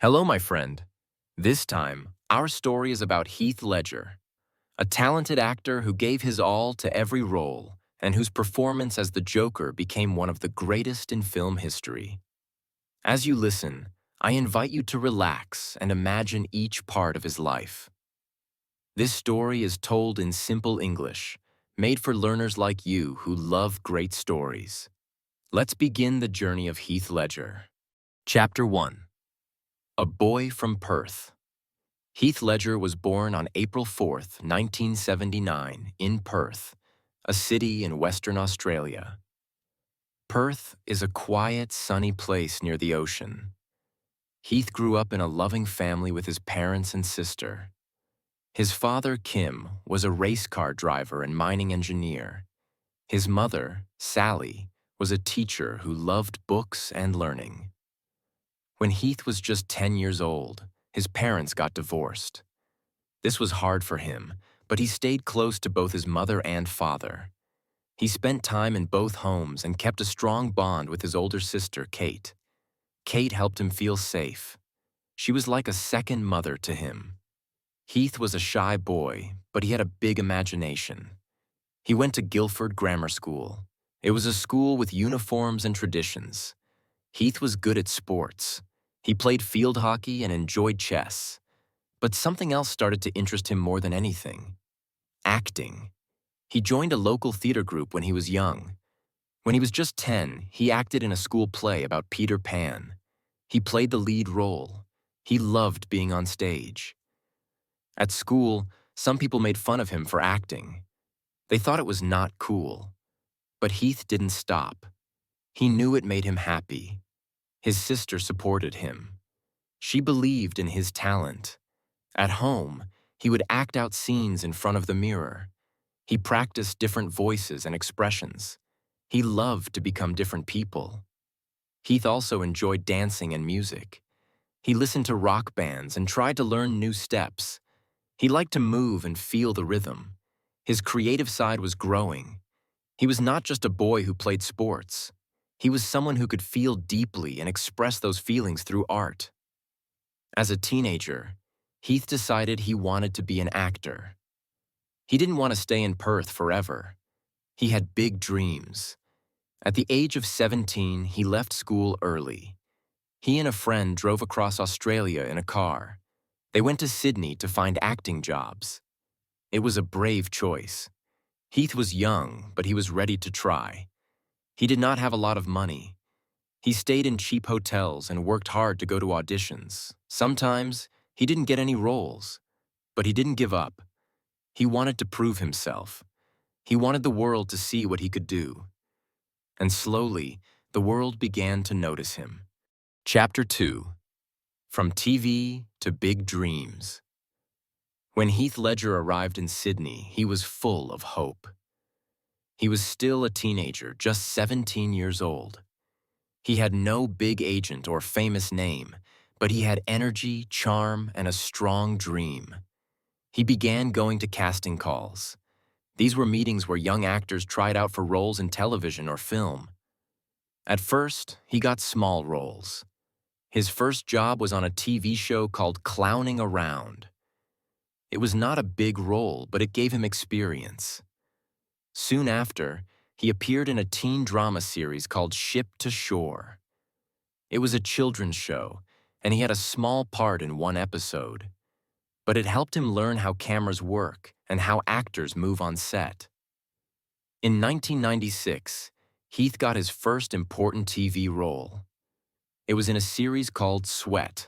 Hello, my friend. This time, our story is about Heath Ledger, a talented actor who gave his all to every role and whose performance as the Joker became one of the greatest in film history. As you listen, I invite you to relax and imagine each part of his life. This story is told in simple English, made for learners like you who love great stories. Let's begin the journey of Heath Ledger. Chapter 1. A Boy from Perth. Heath Ledger was born on April 4th, 1979, in Perth, a city in Western Australia. Perth is a quiet, sunny place near the ocean. Heath grew up in a loving family with his parents and sister. His father, Kim, was a race car driver and mining engineer. His mother, Sally, was a teacher who loved books and learning. When Heath was just 10 years old, his parents got divorced. This was hard for him, but he stayed close to both his mother and father. He spent time in both homes and kept a strong bond with his older sister, Kate. Kate helped him feel safe. She was like a second mother to him. Heath was a shy boy, but he had a big imagination. He went to Guildford Grammar School. It was a school with uniforms and traditions. Heath was good at sports. He played field hockey and enjoyed chess. But something else started to interest him more than anything: acting. He joined a local theater group when he was young. When he was just 10, he acted in a school play about Peter Pan. He played the lead role. He loved being on stage. At school, some people made fun of him for acting. They thought it was not cool. But Heath didn't stop. He knew it made him happy. His sister supported him. She believed in his talent. At home, he would act out scenes in front of the mirror. He practiced different voices and expressions. He loved to become different people. Heath also enjoyed dancing and music. He listened to rock bands and tried to learn new steps. He liked to move and feel the rhythm. His creative side was growing. He was not just a boy who played sports. He was someone who could feel deeply and express those feelings through art. As a teenager, Heath decided he wanted to be an actor. He didn't want to stay in Perth forever. He had big dreams. At the age of 17, he left school early. He and a friend drove across Australia in a car. They went to Sydney to find acting jobs. It was a brave choice. Heath was young, but he was ready to try. He did not have a lot of money. He stayed in cheap hotels and worked hard to go to auditions. Sometimes, he didn't get any roles, but he didn't give up. He wanted to prove himself. He wanted the world to see what he could do. And slowly, the world began to notice him. Chapter 2. From TV to Big Dreams. When Heath Ledger arrived in Sydney, he was full of hope. He was still a teenager, just 17 years old. He had no big agent or famous name, but he had energy, charm, and a strong dream. He began going to casting calls. These were meetings where young actors tried out for roles in television or film. At first, he got small roles. His first job was on a TV show called Clowning Around. It was not a big role, but it gave him experience. Soon after, he appeared in a teen drama series called Ship to Shore. It was a children's show, and he had a small part in one episode. But it helped him learn how cameras work and how actors move on set. In 1996, Heath got his first important TV role. It was in a series called Sweat.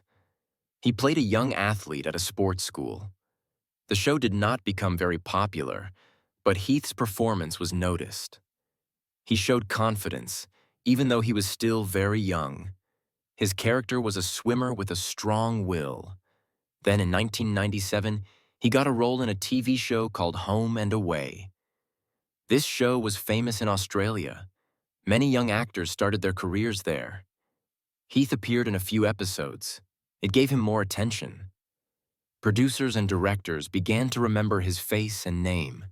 He played a young athlete at a sports school. The show did not become very popular, but Heath's performance was noticed. He showed confidence, even though he was still very young. His character was a swimmer with a strong will. Then in 1997, he got a role in a TV show called Home and Away. This show was famous in Australia. Many young actors started their careers there. Heath appeared in a few episodes. It gave him more attention. Producers and directors began to remember his face and name.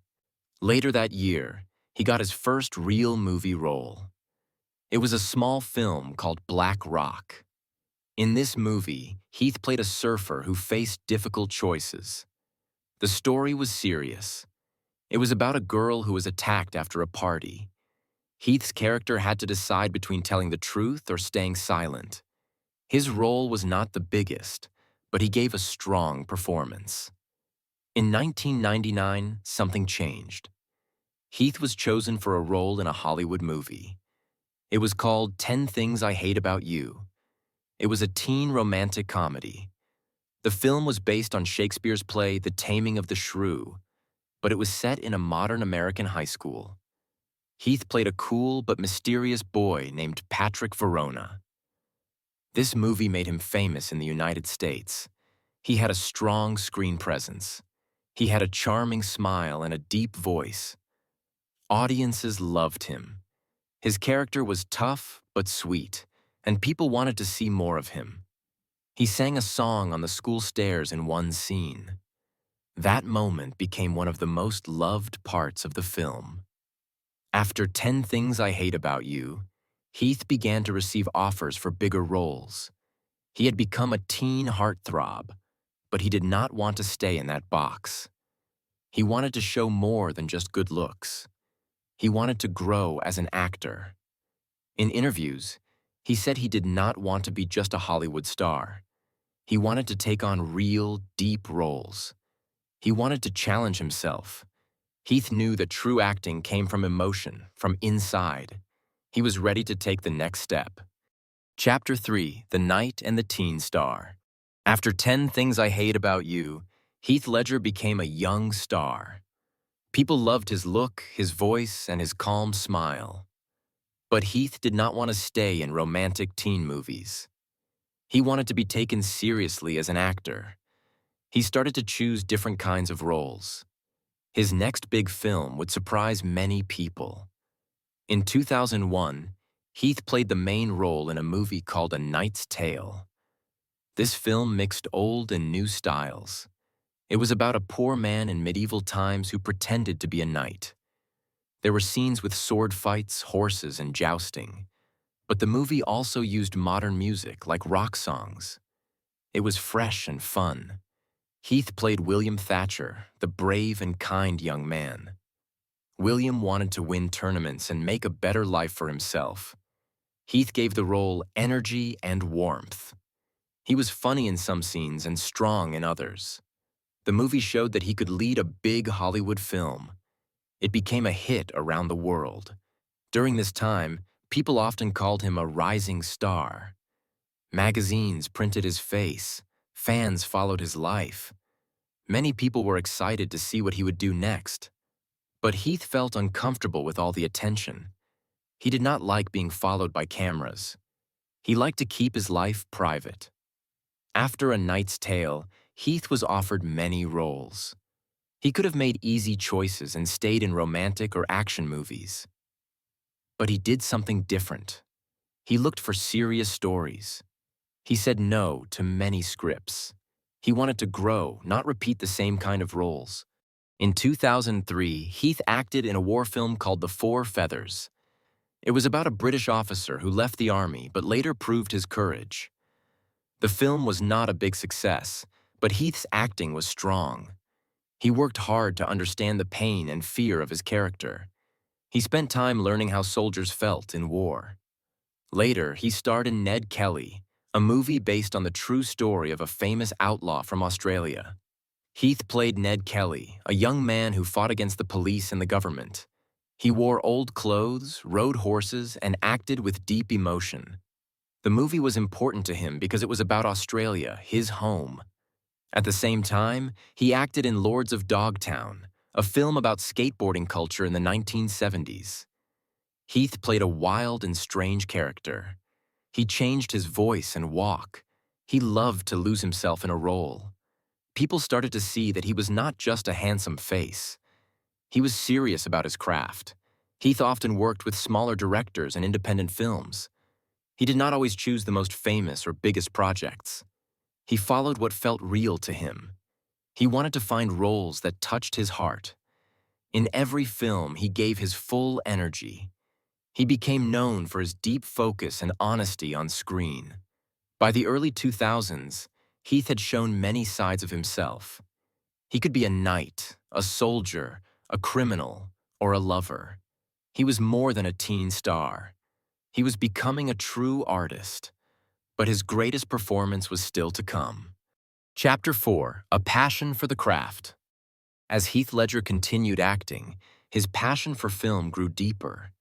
Later that year, he got his first real movie role. It was a small film called Black Rock. In this movie, Heath played a surfer who faced difficult choices. The story was serious. It was about a girl who was attacked after a party. Heath's character had to decide between telling the truth or staying silent. His role was not the biggest, but he gave a strong performance. In 1999, something changed. Heath was chosen for a role in a Hollywood movie. It was called 10 Things I Hate About You. It was a teen romantic comedy. The film was based on Shakespeare's play The Taming of the Shrew, but it was set in a modern American high school. Heath played a cool but mysterious boy named Patrick Verona. This movie made him famous in the United States. He had a strong screen presence. He had a charming smile and a deep voice. Audiences loved him. His character was tough but sweet, and people wanted to see more of him. He sang a song on the school stairs in one scene. That moment became one of the most loved parts of the film. After 10 Things I Hate About You, Heath began to receive offers for bigger roles. He had become a teen heartthrob, but he did not want to stay in that box. He wanted to show more than just good looks. He wanted to grow as an actor. In interviews, he said he did not want to be just a Hollywood star. He wanted to take on real, deep roles. He wanted to challenge himself. Heath knew that true acting came from emotion, from inside. He was ready to take the next step. Chapter 3: The Knight and the Teen Star. After 10 Things I Hate About You, Heath Ledger became a young star. People loved his look, his voice, and his calm smile. But Heath did not want to stay in romantic teen movies. He wanted to be taken seriously as an actor. He started to choose different kinds of roles. His next big film would surprise many people. In 2001, Heath played the main role in a movie called A Knight's Tale. This film mixed old and new styles. It was about a poor man in medieval times who pretended to be a knight. There were scenes with sword fights, horses, and jousting. But the movie also used modern music like rock songs. It was fresh and fun. Heath played William Thatcher, the brave and kind young man. William wanted to win tournaments and make a better life for himself. Heath gave the role energy and warmth. He was funny in some scenes and strong in others. The movie showed that he could lead a big Hollywood film. It became a hit around the world. During this time, people often called him a rising star. Magazines printed his face. Fans followed his life. Many people were excited to see what he would do next. But Heath felt uncomfortable with all the attention. He did not like being followed by cameras. He liked to keep his life private. After A Knight's Tale, Heath was offered many roles. He could have made easy choices and stayed in romantic or action movies. But he did something different. He looked for serious stories. He said no to many scripts. He wanted to grow, not repeat the same kind of roles. In 2003, Heath acted in a war film called The Four Feathers. It was about a British officer who left the army but later proved his courage. The film was not a big success, but Heath's acting was strong. He worked hard to understand the pain and fear of his character. He spent time learning how soldiers felt in war. Later, he starred in Ned Kelly, a movie based on the true story of a famous outlaw from Australia. Heath played Ned Kelly, a young man who fought against the police and the government. He wore old clothes, rode horses, and acted with deep emotion. The movie was important to him because it was about Australia, his home. At the same time, he acted in Lords of Dogtown, a film about skateboarding culture in the 1970s. Heath played a wild and strange character. He changed his voice and walk. He loved to lose himself in a role. People started to see that he was not just a handsome face. He was serious about his craft. Heath often worked with smaller directors and independent films. He did not always choose the most famous or biggest projects. He followed what felt real to him. He wanted to find roles that touched his heart. In every film, he gave his full energy. He became known for his deep focus and honesty on screen. By the early 2000s, Heath had shown many sides of himself. He could be a knight, a soldier, a criminal, or a lover. He was more than a teen star. He was becoming a true artist. But his greatest performance was still to come. Chapter 4: A Passion for the Craft. As Heath Ledger continued acting, his passion for film grew deeper.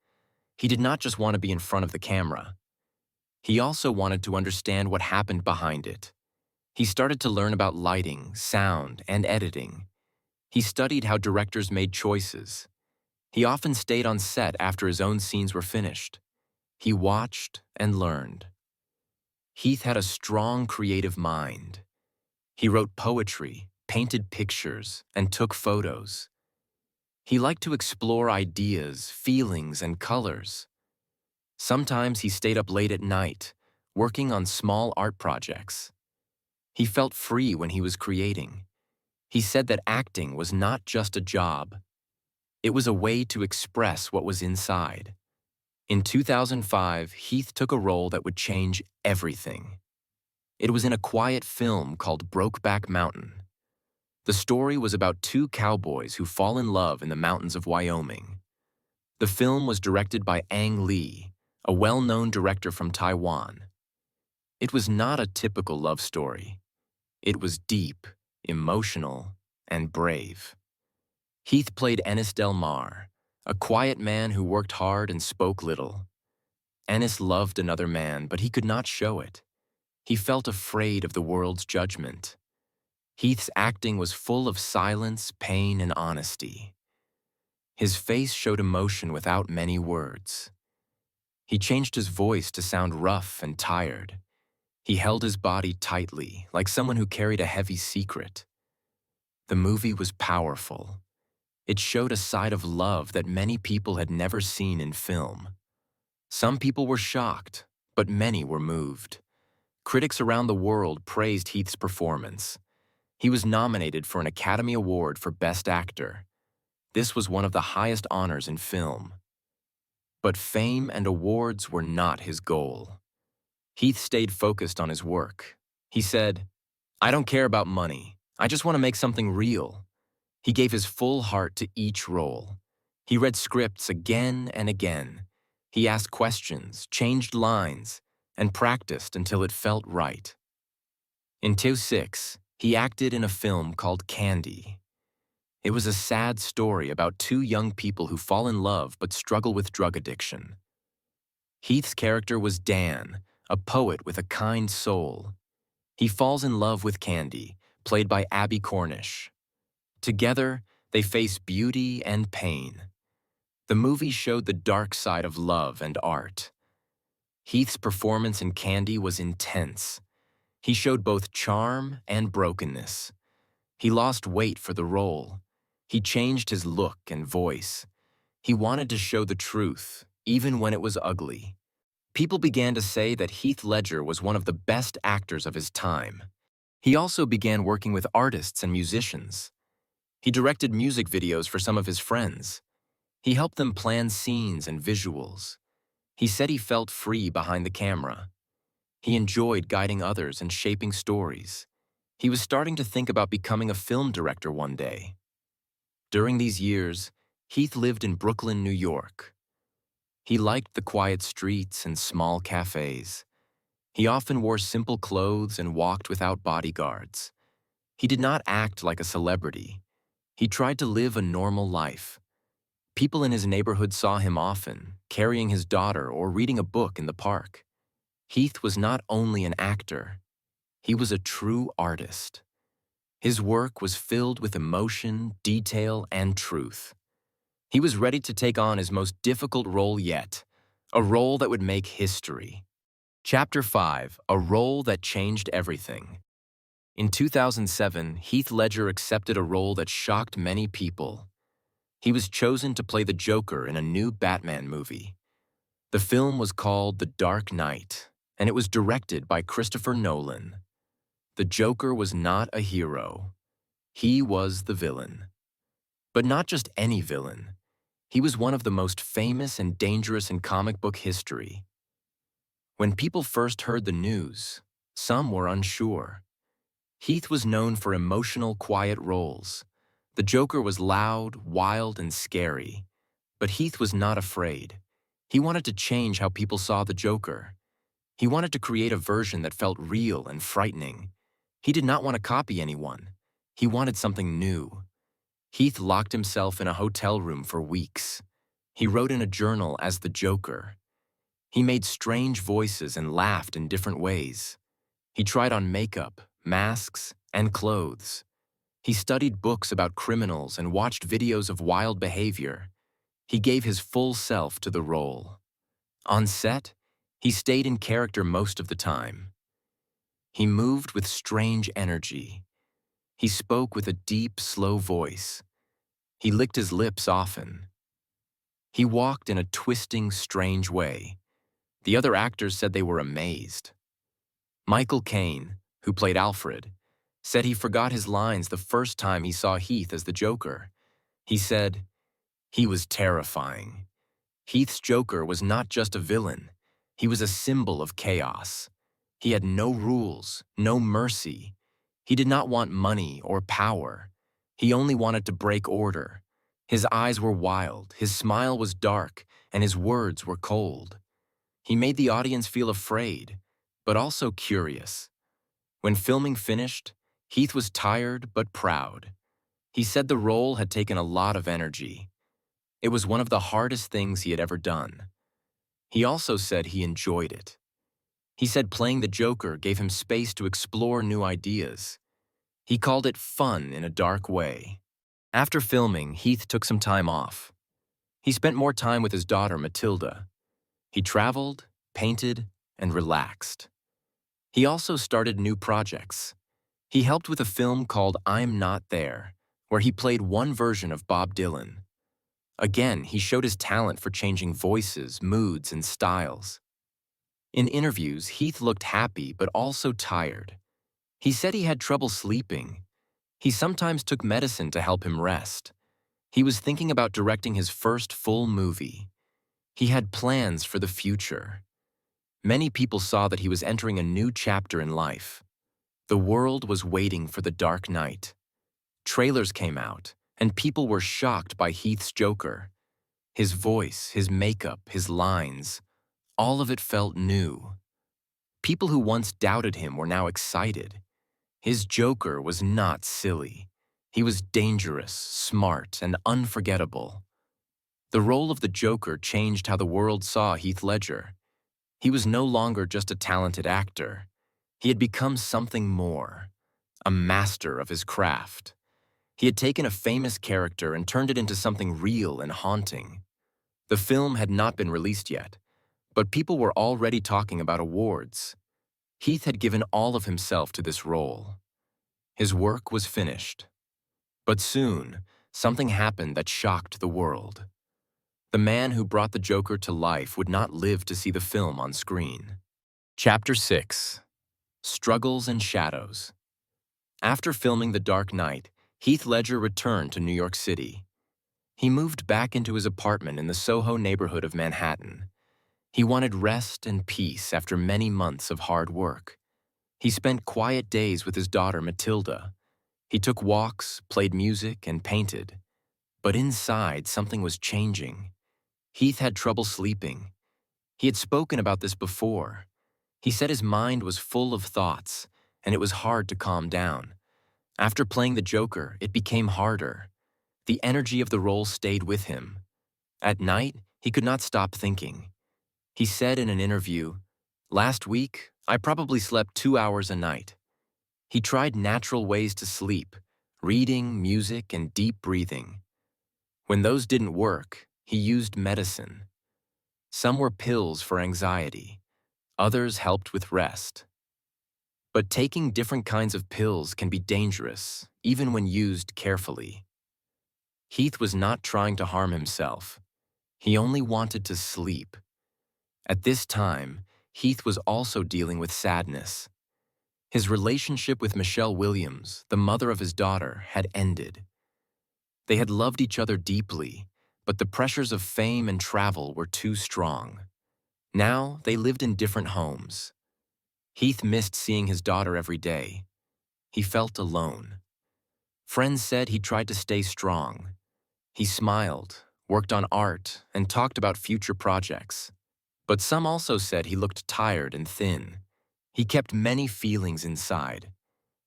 He did not just want to be in front of the camera. He also wanted to understand what happened behind it. He started to learn about lighting, sound, and editing. He studied how directors made choices. He often stayed on set after his own scenes were finished. He watched and learned. Heath had a strong creative mind. He wrote poetry, painted pictures, and took photos. He liked to explore ideas, feelings, and colors. Sometimes he stayed up late at night, working on small art projects. He felt free when he was creating. He said that acting was not just a job. It was a way to express what was inside. In 2005, Heath took a role that would change everything. It was in a quiet film called Brokeback Mountain. The story was about two cowboys who fall in love in the mountains of Wyoming. The film was directed by Ang Lee, a well-known director from Taiwan. It was not a typical love story. It was deep, emotional, and brave. Heath played Ennis Del Mar, a quiet man who worked hard and spoke little. Ennis loved another man, but he could not show it. He felt afraid of the world's judgment. Heath's acting was full of silence, pain, and honesty. His face showed emotion without many words. He changed his voice to sound rough and tired. He held his body tightly, like someone who carried a heavy secret. The movie was powerful. It showed a side of love that many people had never seen in film. Some people were shocked, but many were moved. Critics around the world praised Heath's performance. He was nominated for an Academy Award for Best Actor. This was one of the highest honors in film. But fame and awards were not his goal. Heath stayed focused on his work. He said, "I don't care about money. I just want to make something real." He gave his full heart to each role. He read scripts again and again. He asked questions, changed lines, and practiced until it felt right. In 2006, he acted in a film called Candy. It was a sad story about two young people who fall in love but struggle with drug addiction. Heath's character was Dan, a poet with a kind soul. He falls in love with Candy, played by Abby Cornish. Together, they face beauty and pain. The movie showed the dark side of love and art. Heath's performance in Candy was intense. He showed both charm and brokenness. He lost weight for the role. He changed his look and voice. He wanted to show the truth, even when it was ugly. People began to say that Heath Ledger was one of the best actors of his time. He also began working with artists and musicians. He directed music videos for some of his friends. He helped them plan scenes and visuals. He said he felt free behind the camera. He enjoyed guiding others and shaping stories. He was starting to think about becoming a film director one day. During these years, Heath lived in Brooklyn, New York. He liked the quiet streets and small cafes. He often wore simple clothes and walked without bodyguards. He did not act like a celebrity. He tried to live a normal life. People in his neighborhood saw him often, carrying his daughter or reading a book in the park. Heath was not only an actor, he was a true artist. His work was filled with emotion, detail, and truth. He was ready to take on his most difficult role yet, a role that would make history. Chapter 5: A Role That Changed Everything. In 2007, Heath Ledger accepted a role that shocked many people. He was chosen to play the Joker in a new Batman movie. The film was called The Dark Knight, and it was directed by Christopher Nolan. The Joker was not a hero. He was the villain. But not just any villain. He was one of the most famous and dangerous in comic book history. When people first heard the news, Some were unsure. Heath was known for emotional, quiet roles. The Joker was loud, wild, and scary. But Heath was not afraid. He wanted to change how people saw the Joker. He wanted to create a version that felt real and frightening. He did not want to copy anyone. He wanted something new. Heath locked himself in a hotel room for weeks. He wrote in a journal as the Joker. He made strange voices and laughed in different ways. He tried on makeup, masks, and clothes. He studied books about criminals and watched videos of wild behavior. He gave his full self to the role. On set, he stayed in character most of the time. He moved with strange energy. He spoke with a deep, slow voice. He licked his lips often. He walked in a twisting, strange way. The other actors said they were amazed. Michael Caine, who played Alfred, said he forgot his lines the first time he saw Heath as the Joker. He said, "He was terrifying." Heath's Joker was not just a villain. He was a symbol of chaos. He had no rules, no mercy. He did not want money or power. He only wanted to break order. His eyes were wild, his smile was dark, and his words were cold. He made the audience feel afraid, but also curious. When filming finished, Heath was tired but proud. He said the role had taken a lot of energy. It was one of the hardest things he had ever done. He also said he enjoyed it. He said playing the Joker gave him space to explore new ideas. He called it fun in a dark way. After filming, Heath took some time off. He spent more time with his daughter, Matilda. He traveled, painted, and relaxed. He also started new projects. He helped with a film called I'm Not There, where he played one version of Bob Dylan. Again, he showed his talent for changing voices, moods, and styles. In interviews, Heath looked happy but also tired. He said he had trouble sleeping. He sometimes took medicine to help him rest. He was thinking about directing his first full movie. He had plans for the future. Many people saw that he was entering a new chapter in life. The world was waiting for the Dark Knight. Trailers came out, and people were shocked by Heath's Joker. His voice, his makeup, his lines, all of it felt new. People who once doubted him were now excited. His Joker was not silly. He was dangerous, smart, and unforgettable. The role of the Joker changed how the world saw Heath Ledger. He was no longer just a talented actor. He had become something more, a master of his craft. He had taken a famous character and turned it into something real and haunting. The film had not been released yet, but people were already talking about awards. Heath had given all of himself to this role. His work was finished. But soon, something happened that shocked the world. The man who brought the Joker to life would not live to see the film on screen. Chapter 6: Struggles and Shadows. After filming The Dark Knight, Heath Ledger returned to New York City. He moved back into his apartment in the Soho neighborhood of Manhattan. He wanted rest and peace after many months of hard work. He spent quiet days with his daughter Matilda. He took walks, played music, and painted. But inside, something was changing. Heath had trouble sleeping. He had spoken about this before. He said his mind was full of thoughts, and it was hard to calm down. After playing the Joker, it became harder. The energy of the role stayed with him. At night, he could not stop thinking. He said in an interview, "Last week, I probably slept 2 hours a night." He tried natural ways to sleep, reading, music, and deep breathing. When those didn't work, he used medicine. Some were pills for anxiety. Others helped with rest. But taking different kinds of pills can be dangerous, even when used carefully. Heath was not trying to harm himself. He only wanted to sleep. At this time, Heath was also dealing with sadness. His relationship with Michelle Williams, the mother of his daughter, had ended. They had loved each other deeply, but the pressures of fame and travel were too strong. Now they lived in different homes. Heath missed seeing his daughter every day. He felt alone. Friends said he tried to stay strong. He smiled, worked on art, and talked about future projects. But some also said he looked tired and thin. He kept many feelings inside.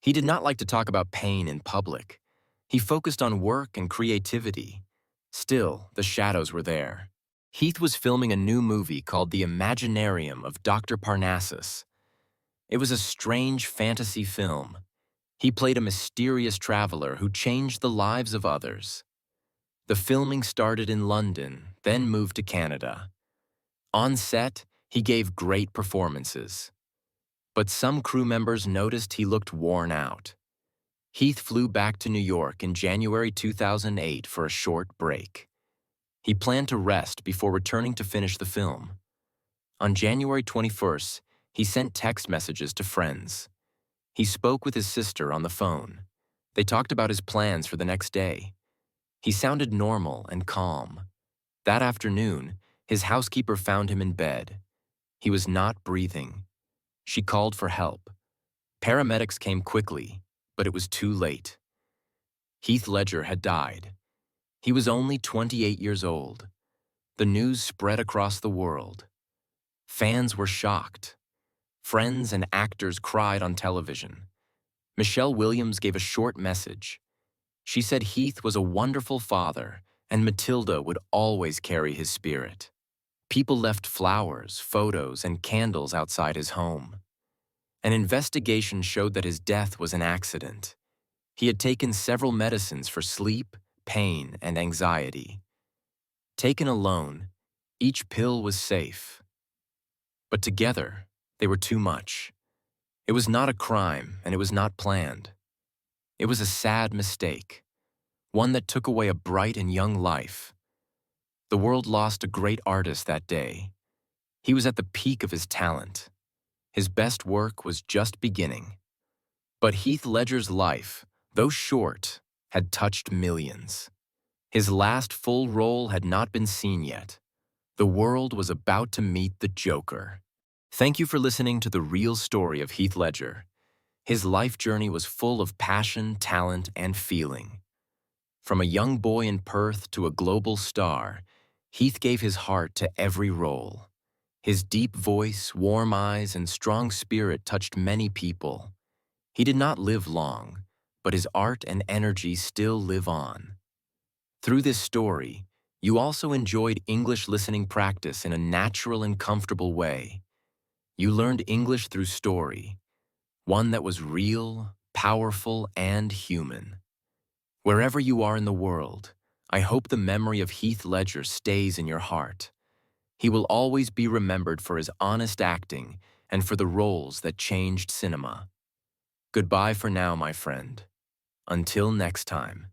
He did not like to talk about pain in public. He focused on work and creativity. Still, the shadows were there. Heath was filming a new movie called The Imaginarium of Dr. Parnassus. It was a strange fantasy film. He played a mysterious traveler who changed the lives of others. The filming started in London, then moved to Canada. On set, he gave great performances. But some crew members noticed he looked worn out. Heath flew back to New York in January 2008 for a short break. He planned to rest before returning to finish the film. On January 21st, he sent text messages to friends. He spoke with his sister on the phone. They talked about his plans for the next day. He sounded normal and calm. That afternoon, his housekeeper found him in bed. He was not breathing. She called for help. Paramedics came quickly, but it was too late. Heath Ledger had died. He was only 28 years old. The news spread across the world. Fans were shocked. Friends and actors cried on television. Michelle Williams gave a short message. She said Heath was a wonderful father, and Matilda would always carry his spirit. People left flowers, photos, and candles outside his home. An investigation showed that his death was an accident. He had taken several medicines for sleep, pain, and anxiety. Taken alone, each pill was safe. But together, they were too much. It was not a crime, and it was not planned. It was a sad mistake, one that took away a bright and young life. The world lost a great artist that day. He was at the peak of his talent. His best work was just beginning. But Heath Ledger's life, though short, had touched millions. His last full role had not been seen yet. The world was about to meet the Joker. Thank you for listening to the real story of Heath Ledger. His life journey was full of passion, talent, and feeling. From a young boy in Perth to a global star, Heath gave his heart to every role. His deep voice, warm eyes, and strong spirit touched many people. He did not live long, but his art and energy still live on. Through this story, you also enjoyed English listening practice in a natural and comfortable way. You learned English through story, one that was real, powerful, and human. Wherever you are in the world, I hope the memory of Heath Ledger stays in your heart. He will always be remembered for his honest acting and for the roles that changed cinema. Goodbye for now, my friend. Until next time.